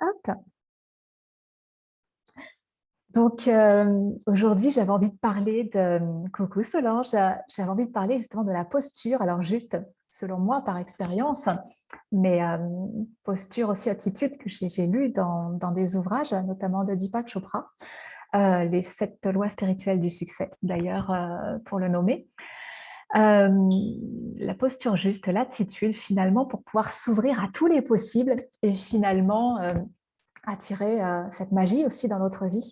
Hop. Donc, aujourd'hui, j'avais envie de parler coucou Solange, j'avais envie de parler justement de la posture. Alors juste, selon moi, par expérience, mais posture aussi, attitude que j'ai lu dans des ouvrages, notamment de Deepak Chopra, les 7 lois spirituelles du succès, d'ailleurs, pour le nommer. Euh, la posture juste, l'attitude, finalement, pour pouvoir s'ouvrir à tous les possibles et finalement attirer cette magie aussi dans notre vie.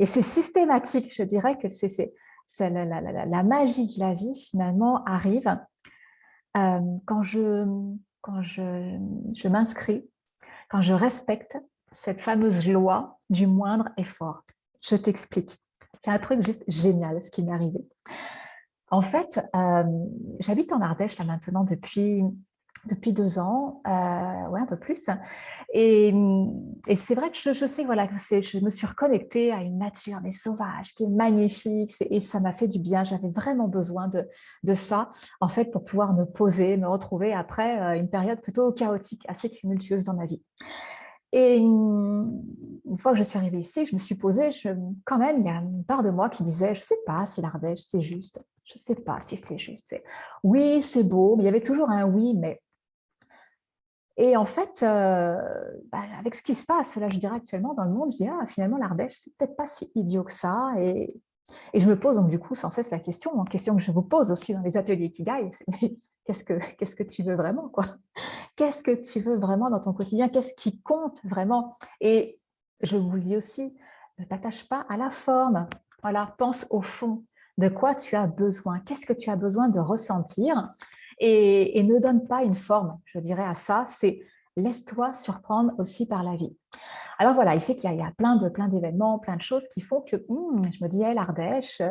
Et c'est systématique, je dirais que la magie de la vie finalement arrive quand je m'inscris, quand je respecte cette fameuse loi du moindre effort. Je t'explique. C'est un truc juste génial ce qui m'est arrivé. En fait, j'habite en Ardèche là maintenant depuis 2 ans, ouais, un peu plus. Et, et c'est vrai que je sais voilà, que je me suis reconnectée à une nature mais sauvage, qui est magnifique, et ça m'a fait du bien. J'avais vraiment besoin de ça, en fait, pour pouvoir me poser, me retrouver après une période plutôt chaotique, assez tumultueuse dans ma vie. Et une fois que je suis arrivée ici, je me suis posée, quand même, il y a une part de moi qui disait, je ne sais pas si l'Ardèche, c'est juste. Je ne sais pas si c'est juste. Oui, c'est beau, mais il y avait toujours un oui, mais. Et en fait, avec ce qui se passe, là, je dirais actuellement dans le monde, je dis, ah, finalement, l'Ardèche, c'est peut-être pas si idiot que ça. Et je me pose donc du coup sans cesse la question que je vous pose aussi dans les ateliers Ikigai, c'est mais qu'est-ce que tu veux vraiment, quoi? Qu'est-ce que tu veux vraiment dans ton quotidien? Qu'est-ce qui compte vraiment? Et je vous le dis aussi, ne t'attache pas à la forme. Voilà, pense au fond. De quoi tu as besoin? Qu'est-ce que tu as besoin de ressentir? Et ne donne pas une forme, je dirais à ça, c'est laisse-toi surprendre aussi par la vie. Alors voilà, il fait qu'il y a plein d'événements, plein de choses qui font que je me dis, hey, l'Ardèche,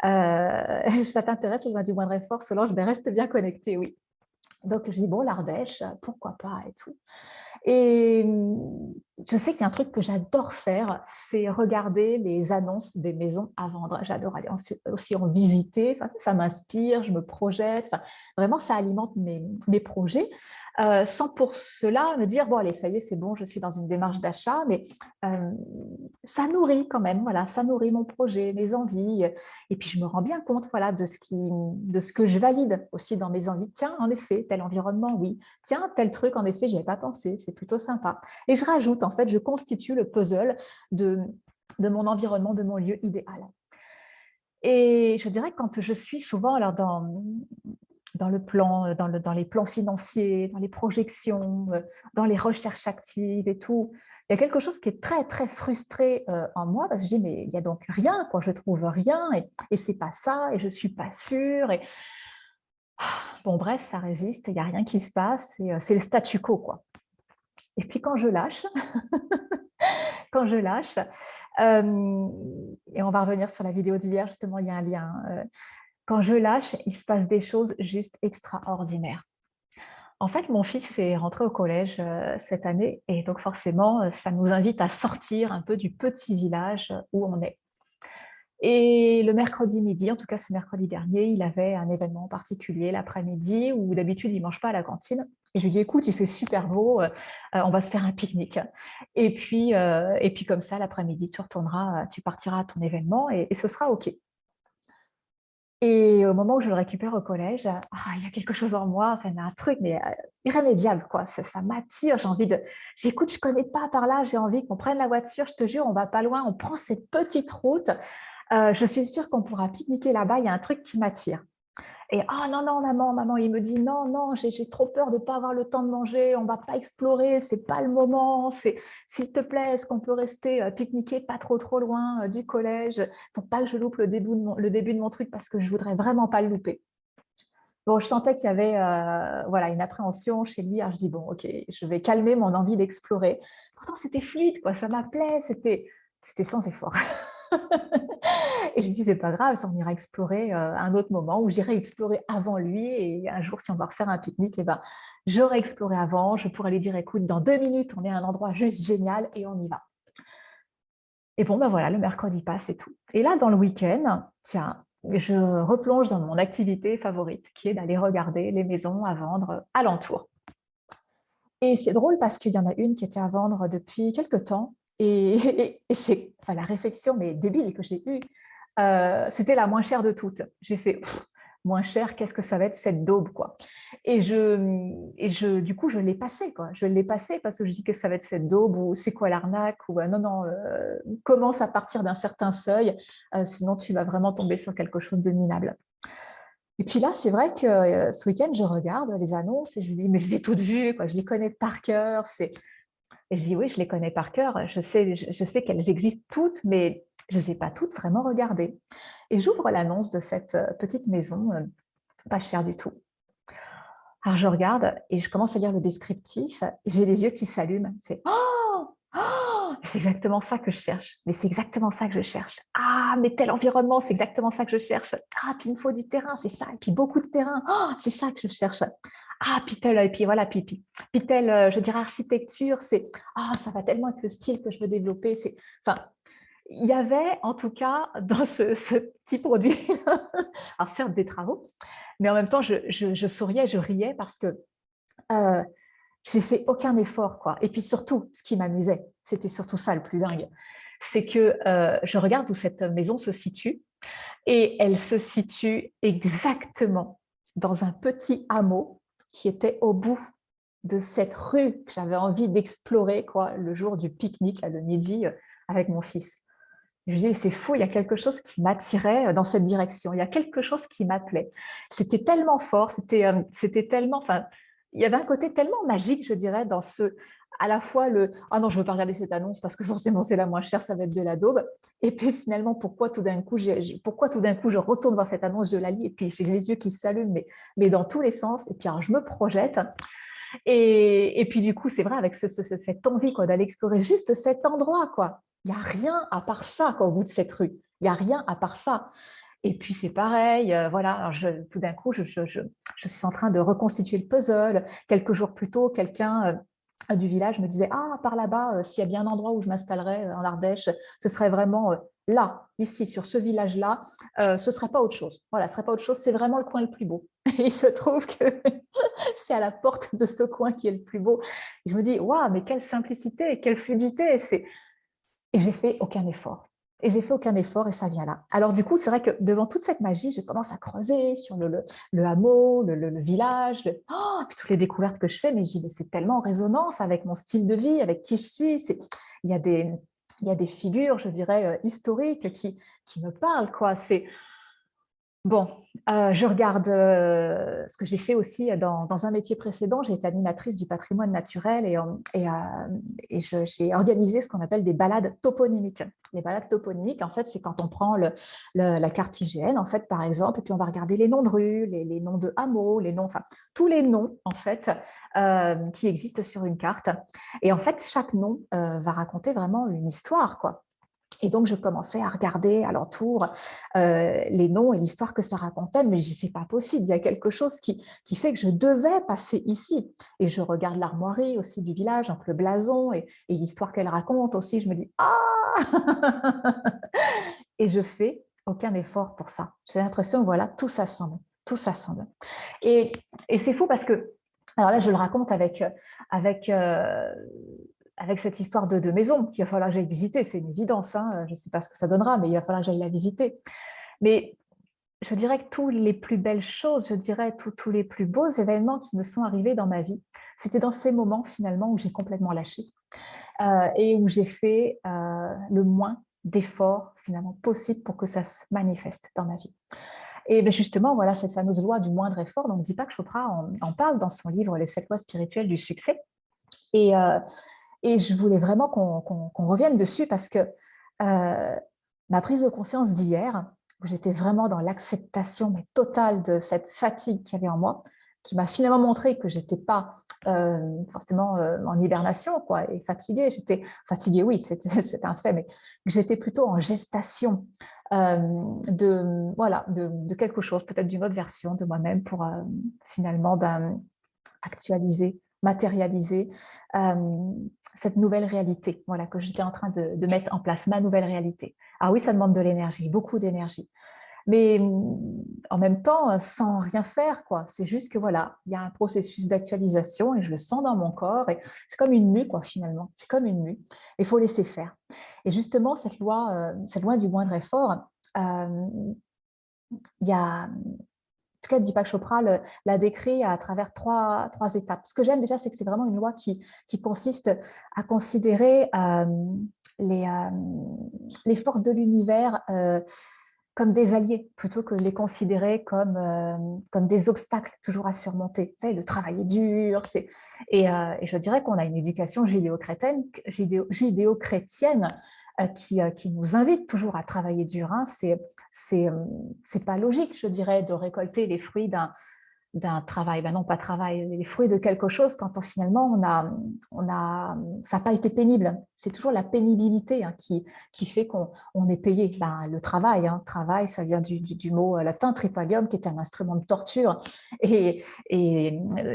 ça t'intéresse, le du moindre effort, Solange, ben reste bien connecté, oui. Donc, je dis, bon, l'Ardèche, pourquoi pas et tout. Et je sais qu'il y a un truc que j'adore faire, c'est regarder les annonces des maisons à vendre. J'adore aller aussi en visiter, enfin, ça m'inspire, je me projette, enfin, vraiment ça alimente mes projets, sans pour cela me dire, bon allez, ça y est, c'est bon, je suis dans une démarche d'achat, mais euh, ça nourrit quand même, voilà, ça nourrit mon projet, mes envies, et puis je me rends bien compte voilà, de ce que je valide aussi dans mes envies. Tiens, en effet, tel environnement, oui. Tiens, tel truc, en effet, j'y avais pas pensé, c'est plutôt sympa. Et je rajoute, en fait, je constitue le puzzle de mon environnement, de mon lieu idéal. Et je dirais que quand je suis souvent alors dans le plan, dans les plans financiers, dans les projections, dans les recherches actives et tout, il y a quelque chose qui est très, très frustré en moi parce que je dis, mais il n'y a donc rien, quoi, je trouve rien et c'est pas ça et je suis pas sûre. Et bon, bref, ça résiste, il n'y a rien qui se passe et c'est le statu quo, quoi. Et puis quand je lâche, quand je lâche, et on va revenir sur la vidéo d'hier, justement, il y a un lien. Quand je lâche, il se passe des choses juste extraordinaires. En fait, mon fils est rentré au collège cette année et donc forcément, ça nous invite à sortir un peu du petit village où on est. Et le mercredi midi, en tout cas ce mercredi dernier, il avait un événement particulier l'après-midi où d'habitude il ne mange pas à la cantine. Et je lui dis, écoute, il fait super beau, on va se faire un pique-nique. Et puis comme ça, l'après-midi, tu retourneras, tu partiras à ton événement et ce sera OK. Et au moment où je le récupère au collège, il y a quelque chose en moi, ça met un truc mais irrémédiable, quoi. Ça m'attire, j'écoute, je connais pas par là, j'ai envie qu'on prenne la voiture, je te jure, on va pas loin, on prend cette petite route. Je suis sûre qu'on pourra pique-niquer là-bas, il y a un truc qui m'attire. Et oh non, non, maman, il me dit non, non, j'ai trop peur de ne pas avoir le temps de manger, on ne va pas explorer, c'est pas le moment, s'il te plaît, est-ce qu'on peut rester pique-niquer pas trop loin du collège pour pas que je loupe le début de mon truc parce que je voudrais vraiment pas le louper. Bon, je sentais qu'il y avait voilà, une appréhension chez lui. Alors je dis, bon, ok, je vais calmer mon envie d'explorer. Pourtant, c'était fluide, quoi, ça m'appelait, c'était sans effort. Et je dis, c'est pas grave, on ira explorer un autre moment où j'irai explorer avant lui. Et un jour, si on va refaire un pique-nique, eh ben, j'aurai exploré avant. Je pourrais lui dire, écoute, dans 2 minutes, on est à un endroit juste génial et on y va. Et bon, ben voilà, le mercredi passe et tout. Et là, dans le week-end, tiens, je replonge dans mon activité favorite, qui est d'aller regarder les maisons à vendre alentour. Et c'est drôle parce qu'il y en a une qui était à vendre depuis quelques temps et c'est enfin, la réflexion mais débile que j'ai eue. C'était la moins chère de toutes. J'ai fait moins cher, qu'est-ce que ça va être cette daube quoi. Du coup je l'ai passé quoi. Je l'ai passé parce que je dis que ça va être cette daube ou c'est quoi l'arnaque ou non non commence à partir d'un certain seuil, sinon tu vas vraiment tomber sur quelque chose de minable. Et puis là, c'est vrai que ce week-end, je regarde les annonces et je me dis, mais je les ai toutes vues, quoi, je les connais par cœur. Et je dis, oui, je les connais par cœur, je sais qu'elles existent toutes, mais je ne les ai pas toutes vraiment regardées. Et j'ouvre l'annonce de cette petite maison, pas chère du tout. Alors je regarde et je commence à lire le descriptif et j'ai les yeux qui s'allument. C'est oh, oh, c'est exactement ça que je cherche. Mais c'est exactement ça que je cherche. Ah, mais tel environnement, c'est exactement ça que je cherche. Ah, puis il me faut du terrain, c'est ça. Et puis beaucoup de terrain. Oh, c'est ça que je cherche. Ah, puis tel, et puis voilà, puis tel, je dirais architecture, c'est ah, ça va tellement être le style que je veux développer. C'est, enfin, il y avait en tout cas dans ce petit produit, alors certes des travaux, mais en même temps, je souriais, je riais parce que j'ai fait aucun effort, quoi. Et puis surtout, ce qui m'amusait, c'était surtout ça le plus dingue, c'est que je regarde où cette maison se situe et elle se situe exactement dans un petit hameau qui était au bout de cette rue que j'avais envie d'explorer, quoi, le jour du pique-nique, le midi, avec mon fils. Je dis, c'est fou, il y a quelque chose qui m'attirait dans cette direction, il y a quelque chose qui m'appelait. C'était tellement fort, c'était tellement, enfin, il y avait un côté tellement magique, je dirais, dans ce, à la fois le, ah non, je ne veux pas regarder cette annonce parce que forcément c'est la moins chère, ça va être de la daube. Et puis finalement, pourquoi tout d'un coup, je retourne voir cette annonce, je la lis et puis j'ai les yeux qui s'allument, mais dans tous les sens. Et puis alors, je me projette. Et puis du coup, c'est vrai, avec cette envie quoi, d'aller explorer juste cet endroit, quoi. Il n'y a rien à part ça quoi, au bout de cette rue. Il n'y a rien à part ça. Et puis c'est pareil, voilà, alors tout d'un coup, je suis en train de reconstituer le puzzle. Quelques jours plus tôt, quelqu'un du village me disait, ah, par là-bas, s'il y a bien un endroit où je m'installerais en Ardèche, ce serait vraiment là, ici, sur ce village-là, ce ne serait pas autre chose. Voilà, ce ne serait pas autre chose, c'est vraiment le coin le plus beau. Et il se trouve que c'est à la porte de ce coin qui est le plus beau. Et je me dis, waouh, mais quelle simplicité, quelle fluidité. Et j'ai fait aucun effort. Et j'ai fait aucun effort et ça vient là. Alors du coup, c'est vrai que devant toute cette magie, je commence à creuser sur le hameau, le village, puis toutes les découvertes que je fais, mais c'est tellement en résonance avec mon style de vie, avec qui je suis. Il y a des, il y a des figures, je dirais, historiques qui me parlent, quoi. C'est bon, je regarde ce que j'ai fait aussi dans un métier précédent. J'ai été animatrice du patrimoine naturel et j'ai organisé ce qu'on appelle des balades toponymiques. Les balades toponymiques, en fait, c'est quand on prend la carte IGN, en fait, par exemple, et puis on va regarder les noms de rues, les noms de hameaux, les noms, enfin, tous les noms, en fait, qui existent sur une carte. Et en fait, chaque nom va raconter vraiment une histoire, quoi. Et donc, je commençais à regarder alentour les noms et l'histoire que ça racontait, mais je dis, c'est pas possible, il y a quelque chose qui fait que je devais passer ici. Et je regarde l'armoirie aussi du village, donc le blason et l'histoire qu'elle raconte aussi. Je me dis, ah et je fais aucun effort pour ça. J'ai l'impression que voilà, tout s'assemble, tout s'assemble. Et, et c'est fou parce que, alors là, je le raconte avec, avec cette histoire de maison qu'il va falloir que j'aille visiter, c'est une évidence, hein. Je ne sais pas ce que ça donnera, mais il va falloir que j'aille la visiter. Mais je dirais que toutes les plus belles choses, je dirais tous les plus beaux événements qui me sont arrivés dans ma vie, c'était dans ces moments finalement où j'ai complètement lâché et où j'ai fait le moins d'efforts finalement possible pour que ça se manifeste dans ma vie. Et bien justement, voilà cette fameuse loi du moindre effort dont Deepak Chopra en parle dans son livre Les 7 lois spirituelles du succès. Et, euh, et je voulais vraiment qu'on revienne dessus parce que ma prise de conscience d'hier, où j'étais vraiment dans l'acceptation mais totale de cette fatigue qu'il y avait en moi, qui m'a finalement montré que je n'étais pas forcément en hibernation quoi, et fatiguée. J'étais fatiguée, oui, c'est un fait, mais j'étais plutôt en gestation voilà, de quelque chose, peut-être d'une autre version de moi-même pour finalement actualiser, matérialiser cette nouvelle réalité voilà, que j'étais en train de mettre en place, ma nouvelle réalité. Ah oui, ça demande de l'énergie, beaucoup d'énergie. mais en même temps, sans rien faire, quoi. C'est juste que voilà, il y a un processus d'actualisation et je le sens dans mon corps. Et c'est comme une mue, quoi, finalement. C'est comme une mue. Il faut laisser faire. Et justement, cette loi du moindre effort, euh, il y a, en tout cas, Deepak Chopra l'a décrit à travers trois étapes. Ce que j'aime déjà, c'est que c'est vraiment une loi qui consiste à considérer les, euh, les forces de l'univers comme des alliés, plutôt que de les considérer comme des obstacles toujours à surmonter. Vous savez, le travail est dur. Et je dirais qu'on a une éducation judéo-chrétienne qui nous invite toujours à travailler dur. Hein. C'est pas logique, je dirais, de récolter les fruits d'un travail, ben non, pas travail, les fruits de quelque chose quand finalement ça n'a pas été pénible. C'est toujours la pénibilité qui fait qu'on est payé. Ben, le travail, travail, ça vient du mot latin tripalium, qui est un instrument de torture. Et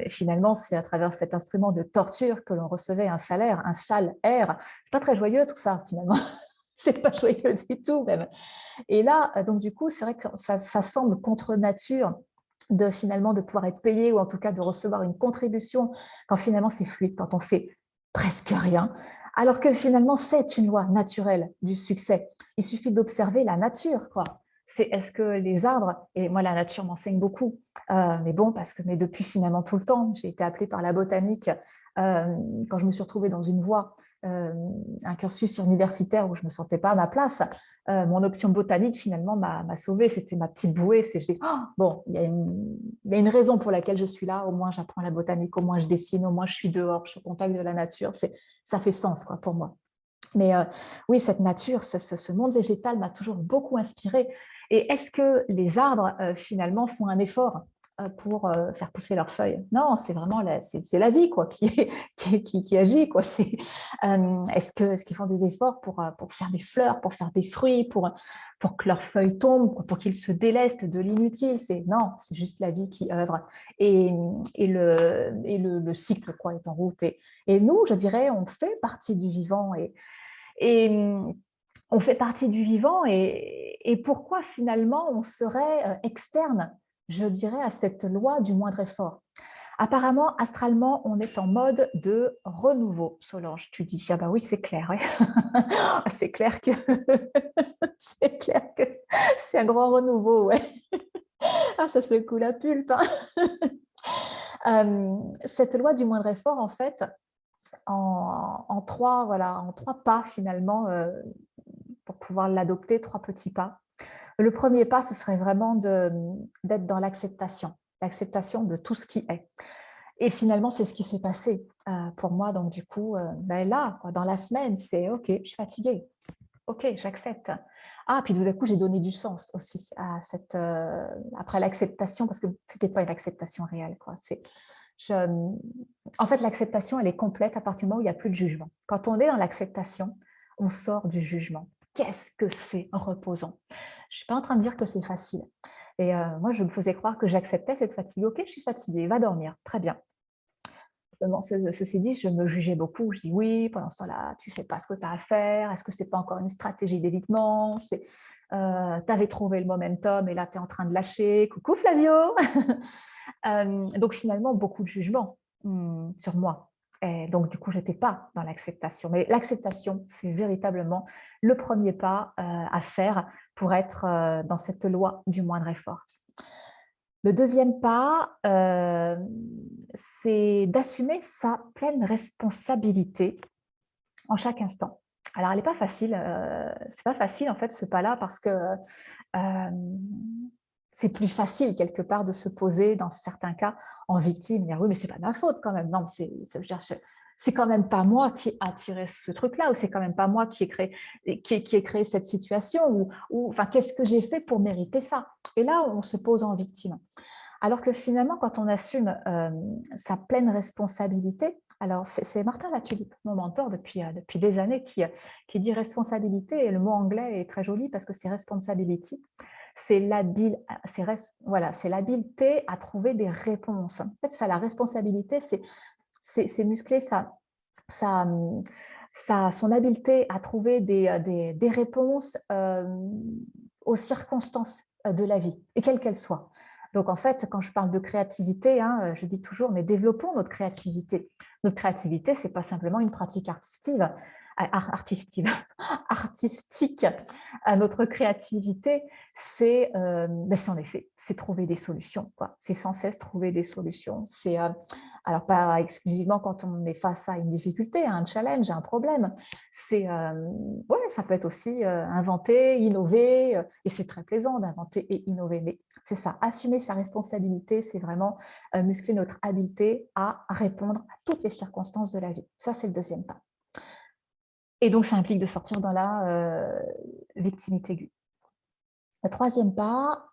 finalement, c'est à travers cet instrument de torture que l'on recevait un salaire, un salaire. C'est pas très joyeux tout ça, finalement. C'est pas joyeux du tout, même. Et là, donc du coup, c'est vrai que ça semble contre nature finalement de pouvoir être payé ou en tout cas de recevoir une contribution quand finalement c'est fluide, quand on fait presque rien, alors que finalement c'est une loi naturelle du succès. Il suffit d'observer la nature, quoi. Est-ce que les arbres, et moi la nature m'enseigne beaucoup, mais bon, mais depuis finalement tout le temps, j'ai été appelée par la botanique quand je me suis retrouvée dans une voie, un cursus universitaire où je ne me sentais pas à ma place. Mon option botanique finalement m'a sauvée, c'était ma petite bouée. C'est, je dis, oh, bon, il y a une raison pour laquelle je suis là, au moins j'apprends la botanique, au moins je dessine, au moins je suis dehors, je suis au contact de la nature, ça fait sens quoi, pour moi. Mais oui, cette nature, ce monde végétal m'a toujours beaucoup inspirée. Et est-ce que les arbres, finalement, font un effort pour faire pousser leurs feuilles? Non, c'est vraiment c'est la vie quoi, qui agit. Quoi. Est-ce qu'ils font des efforts pour faire des fleurs, pour faire des fruits, pour que leurs feuilles tombent, pour qu'ils se délestent de l'inutile? Non, c'est juste la vie qui œuvre. Et, le cycle quoi, est en route. Et nous, je dirais, on fait partie du vivant. Et on fait partie du vivant et pourquoi finalement on serait externe, je dirais, à cette loi du moindre effort. Apparemment, astralement, on est en mode de renouveau. Solange, tu dis, ah bah oui, c'est clair. Ouais. C'est clair que c'est clair que c'est un grand renouveau. Ouais. Ah, ça secoue la pulpe. Cette loi du moindre effort, en fait, en trois pas finalement, pour pouvoir l'adopter, trois petits pas. Le premier pas, ce serait vraiment d'être dans l'acceptation de tout ce qui est. Et finalement, c'est ce qui s'est passé pour moi. Donc, du coup, là, quoi, dans la semaine, c'est OK, je suis fatiguée. OK, j'accepte. Ah, puis tout d'un coup, j'ai donné du sens aussi à après l'acceptation, parce que ce n'était pas une acceptation réelle. Quoi. En fait, l'acceptation, elle est complète à partir du moment où il n'y a plus de jugement. Quand on est dans l'acceptation, on sort du jugement. Qu'est-ce que c'est reposant? Je ne suis pas en train de dire que c'est facile. Et moi, je me faisais croire que j'acceptais cette fatigue. OK, je suis fatiguée, va dormir. Très bien. Ceci dit, je me jugeais beaucoup. Je dis oui, pendant ce temps-là, tu ne fais pas ce que tu as à faire. Est-ce que ce n'est pas encore une stratégie d'évitement? Tu avais trouvé le momentum et là, tu es en train de lâcher. Coucou Flavio. Donc finalement, beaucoup de jugement sur moi. Et donc du coup, je n'étais pas dans l'acceptation. Mais l'acceptation, c'est véritablement le premier pas à faire pour être dans cette loi du moindre effort. Le deuxième pas, c'est d'assumer sa pleine responsabilité en chaque instant. Alors, elle n'est pas facile, c'est pas facile en fait ce pas-là parce que c'est plus facile quelque part de se poser dans certains cas en victime. Dire oui, mais c'est pas ma faute quand même. Non, c'est quand même pas moi qui ai attiré ce truc-là, ou c'est quand même pas moi qui ai créé cette situation, ou enfin, qu'est-ce que j'ai fait pour mériter ça? Et là, on se pose en victime. Alors que finalement, quand on assume sa pleine responsabilité, alors c'est Martin Latulippe, mon mentor depuis des années, qui dit responsabilité, et le mot anglais est très joli parce que c'est responsibility, c'est l'habileté à trouver des réponses. En fait, ça, la responsabilité, c'est muscler son habileté à trouver des réponses aux circonstances de la vie, et quelle qu'elle soit. Donc, en fait, quand je parle de créativité, hein, je dis toujours, mais développons notre créativité. Notre créativité, ce n'est pas simplement une pratique artistique. Notre créativité, c'est en effet, c'est trouver des solutions. C'est sans cesse trouver des solutions. C'est alors pas exclusivement quand on est face à une difficulté, à un challenge, à un problème. C'est ouais, ça peut être aussi inventer, innover, et c'est très plaisant d'inventer et innover. Mais c'est ça, assumer sa responsabilité, c'est vraiment muscler notre habileté à répondre à toutes les circonstances de la vie. Ça, c'est le deuxième pas. Et donc, ça implique de sortir dans la victimité aiguë. Le troisième pas,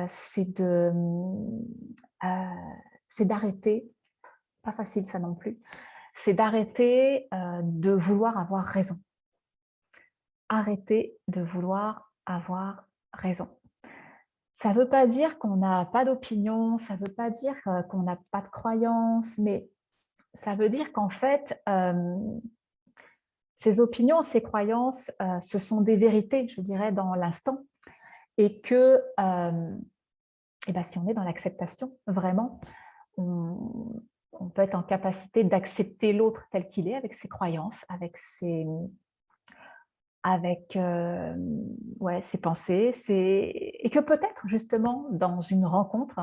c'est d'arrêter, pas facile ça non plus, c'est d'arrêter de vouloir avoir raison. Arrêter de vouloir avoir raison. Ça ne veut pas dire qu'on n'a pas d'opinion, ça ne veut pas dire qu'on n'a pas de croyance, mais ça veut dire qu'en fait, ces opinions, ces croyances, ce sont des vérités, je dirais, dans l'instant. Et que et ben, si on est dans l'acceptation, vraiment, on peut être en capacité d'accepter l'autre tel qu'il est, avec ses croyances, avec ouais, ses pensées, et que peut-être, justement, dans une rencontre,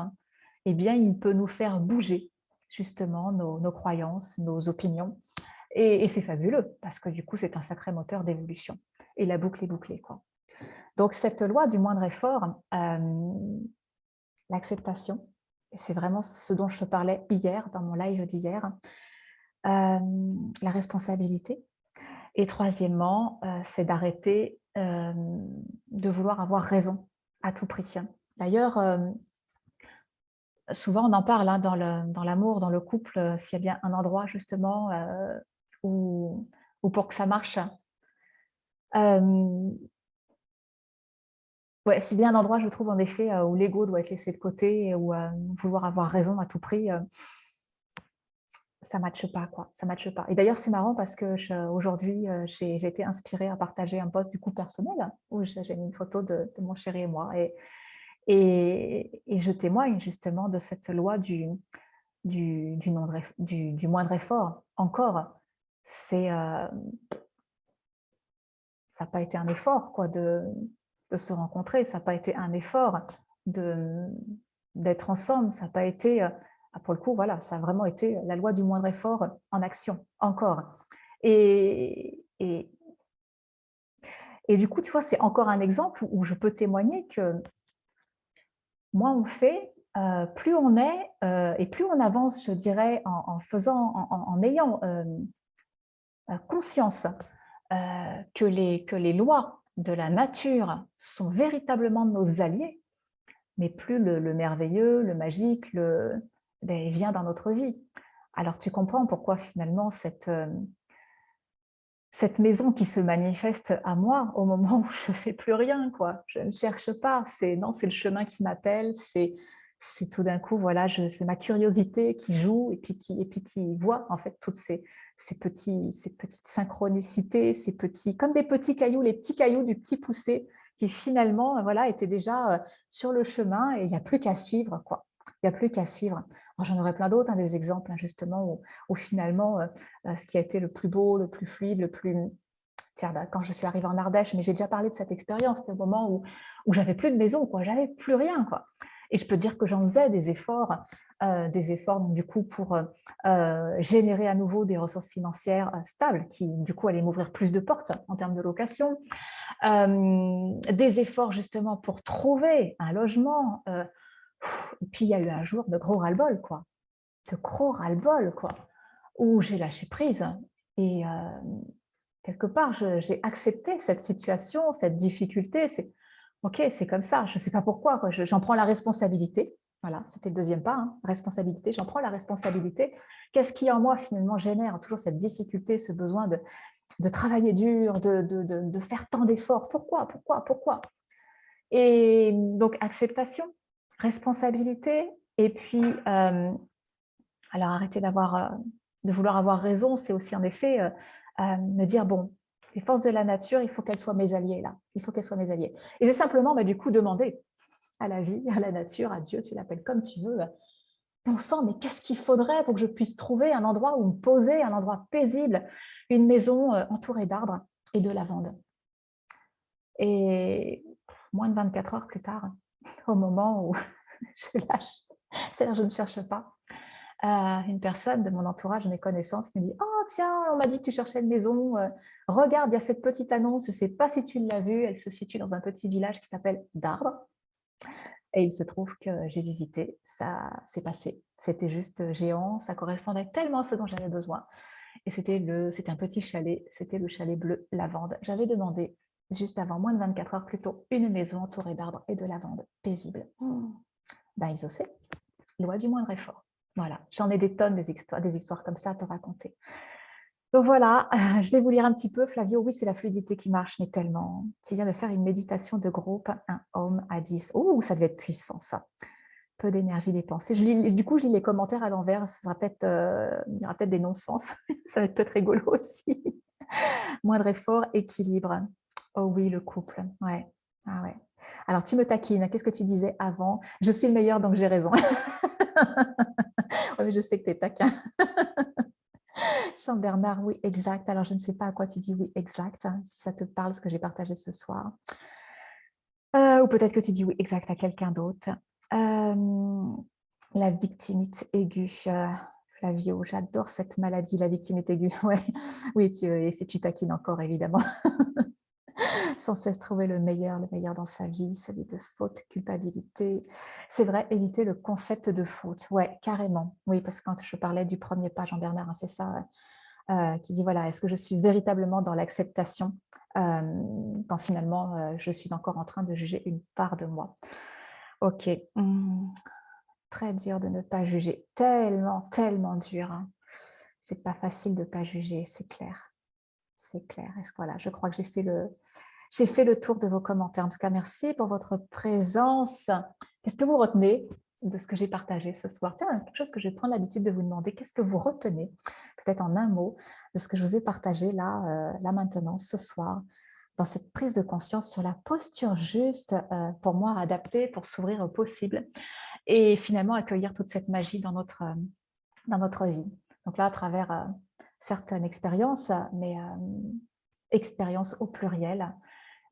eh bien, il peut nous faire bouger, justement, nos croyances, nos opinions. Et c'est fabuleux, parce que du coup, c'est un sacré moteur d'évolution. Et la boucle est bouclée, quoi. Donc, cette loi du moindre effort, l'acceptation, et c'est vraiment ce dont je te parlais hier, dans mon live d'hier, la responsabilité. Et troisièmement, c'est d'arrêter de vouloir avoir raison à tout prix. D'ailleurs, souvent on en parle hein, dans l'amour, dans le couple, s'il y a bien un endroit justement où pour que ça marche, ouais, c'est bien un endroit, je trouve, en effet, où l'ego doit être laissé de côté et où vouloir avoir raison à tout prix, ça ne matche pas, quoi. Ça matche pas. Et d'ailleurs, c'est marrant parce que aujourd'hui, j'ai été inspirée à partager un post du coup personnel où j'ai mis une photo de mon chéri et moi. Et je témoigne justement de cette loi du moindre effort. Encore, ça n'a pas été un effort quoi, de se rencontrer, ça n'a pas été un effort d'être ensemble, ça n'a pas été, pour le coup, voilà, ça a vraiment été la loi du moindre effort en action, encore. Et, et, et du coup, tu vois, c'est encore un exemple où je peux témoigner que moins on fait, plus on est, et plus on avance, je dirais, en ayant conscience que les lois de la nature sont véritablement nos alliés, mais plus le merveilleux, le magique, vient dans notre vie. Alors tu comprends pourquoi finalement cette maison qui se manifeste à moi au moment où je ne fais plus rien, quoi. Je ne cherche pas, c'est le chemin qui m'appelle, c'est tout d'un coup, voilà, c'est ma curiosité qui joue et puis qui voit en fait toutes ces petites synchronicités, comme des petits cailloux, les petits cailloux du petit poussé qui finalement, voilà, étaient déjà sur le chemin et il n'y a plus qu'à suivre, quoi. Il n'y a plus qu'à suivre. J'en aurais plein d'autres, hein, des exemples, hein, justement, où finalement, ce qui a été le plus beau, le plus fluide, le plus… Tiens, bah, quand je suis arrivée en Ardèche, mais j'ai déjà parlé de cette expérience, c'était le moment où j'avais plus de maison, quoi, j'avais plus rien, quoi. Et je peux dire que j'en faisais des efforts donc, du coup, pour générer à nouveau des ressources financières stables, qui du coup allaient m'ouvrir plus de portes en termes de location, des efforts justement pour trouver un logement. Et puis il y a eu un jour de gros ras-le-bol, quoi, où j'ai lâché prise et quelque part j'ai accepté cette situation, cette difficulté. C'est ok, c'est comme ça, je ne sais pas pourquoi, quoi. J'en prends la responsabilité. Voilà, c'était le deuxième pas, hein, responsabilité, j'en prends la responsabilité. Qu'est-ce qui en moi finalement génère toujours cette difficulté, ce besoin de travailler dur, de faire tant d'efforts? Pourquoi? Et donc acceptation, responsabilité, et puis alors arrêter de vouloir avoir raison, c'est aussi en effet me dire, bon, les forces de la nature, il faut qu'elles soient mes alliées là, il faut qu'elles soient mes alliées. Et j'ai simplement du coup demandé à la vie, à la nature, à Dieu, tu l'appelles comme tu veux, pensant, mais qu'est-ce qu'il faudrait pour que je puisse trouver un endroit où me poser, un endroit paisible, une maison entourée d'arbres et de lavande. Et moins de 24 heures plus tard, au moment où je lâche, c'est-à-dire je ne cherche pas, une personne de mon entourage, de mes connaissances, qui me dit: «Oh tiens, on m'a dit que tu cherchais une maison, regarde, il y a cette petite annonce, je ne sais pas si tu l'as vue, elle se situe dans un petit village qui s'appelle Darbre». Et il se trouve que j'ai visité, ça s'est passé. C'était juste géant, ça correspondait tellement à ce dont j'avais besoin. Et c'était un petit chalet, c'était le chalet bleu lavande. J'avais demandé, juste avant, moins de 24 heures plus tôt, une maison entourée d'arbres et de lavande, paisible. Ben, ils osaient, loi du moindre effort. Voilà, j'en ai des tonnes des histoires comme ça à te raconter. Donc voilà, je vais vous lire un petit peu, Flavio. Oui, c'est la fluidité qui marche, mais tellement. Tu viens de faire une méditation de groupe, un homme à 10. Oh, ça devait être puissant, ça. Peu d'énergie dépensée. Du coup, je lis les commentaires à l'envers. Il y aura peut-être des non-sens. Ça va être peut-être rigolo aussi. Moindre effort, équilibre. Oh oui, le couple. Ouais. Ah ouais. Alors, tu me taquines. Qu'est-ce que tu disais avant? Je suis le meilleur, donc j'ai raison. Ouais, mais je sais que tu es taquin. Jean-Bernard, oui, exact. Alors, je ne sais pas à quoi tu dis oui, exact, hein, si ça te parle, ce que j'ai partagé ce soir. Ou peut-être que tu dis oui, exact à quelqu'un d'autre. La victimite aiguë, Flavio, j'adore cette maladie, la victimite aiguë. Ouais. Oui, et si tu taquines encore, évidemment. Sans cesse trouver le meilleur dans sa vie, celui de faute, culpabilité. C'est vrai, éviter le concept de faute. Ouais, carrément. Oui, parce que quand je parlais du premier pas, Jean-Bernard, hein, c'est ça, qui dit, voilà, est-ce que je suis véritablement dans l'acceptation quand finalement je suis encore en train de juger une part de moi. Ok. Très dur de ne pas juger, tellement, tellement dur, hein. C'est pas facile de ne pas juger, c'est clair. C'est clair. Voilà, je crois que j'ai fait le tour de vos commentaires. En tout cas, merci pour votre présence. Qu'est-ce que vous retenez de ce que j'ai partagé ce soir? Tiens, quelque chose que je vais prendre l'habitude de vous demander. Qu'est-ce que vous retenez, peut-être en un mot, de ce que je vous ai partagé là maintenant, ce soir, dans cette prise de conscience sur la posture juste, pour moi, adaptée pour s'ouvrir au possible et finalement accueillir toute cette magie dans notre vie. Donc là, à travers certaines expériences, mais expériences au pluriel.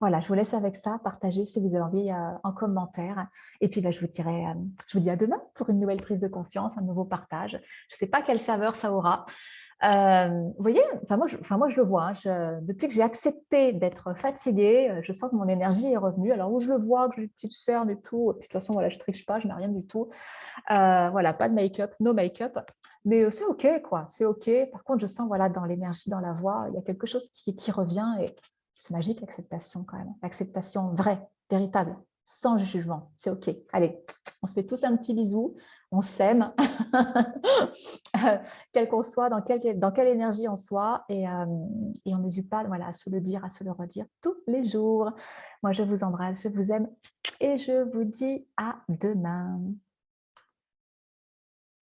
Voilà, je vous laisse avec ça, partagez si vous avez envie en commentaire. Et puis, je vous dis à demain pour une nouvelle prise de conscience, un nouveau partage. Je ne sais pas quelle saveur ça aura. Vous voyez, moi, je le vois. Hein, depuis que j'ai accepté d'être fatiguée, je sens que mon énergie est revenue. Alors, où je le vois, que j'ai une petite cerne et tout, puis, de toute façon, voilà, je ne triche pas, je n'ai rien du tout. Voilà, pas de make-up, no make-up. Mais c'est OK, quoi. C'est OK. Par contre, je sens, voilà, dans l'énergie, dans la voix, il y a quelque chose qui revient et c'est magique, l'acceptation quand même. L'acceptation vraie, véritable, sans jugement. C'est OK. Allez, on se fait tous un petit bisou. On s'aime, quel qu'on soit, dans quelle énergie on soit. Et on n'hésite pas, voilà, à se le dire, à se le redire tous les jours. Moi, je vous embrasse, je vous aime et je vous dis à demain.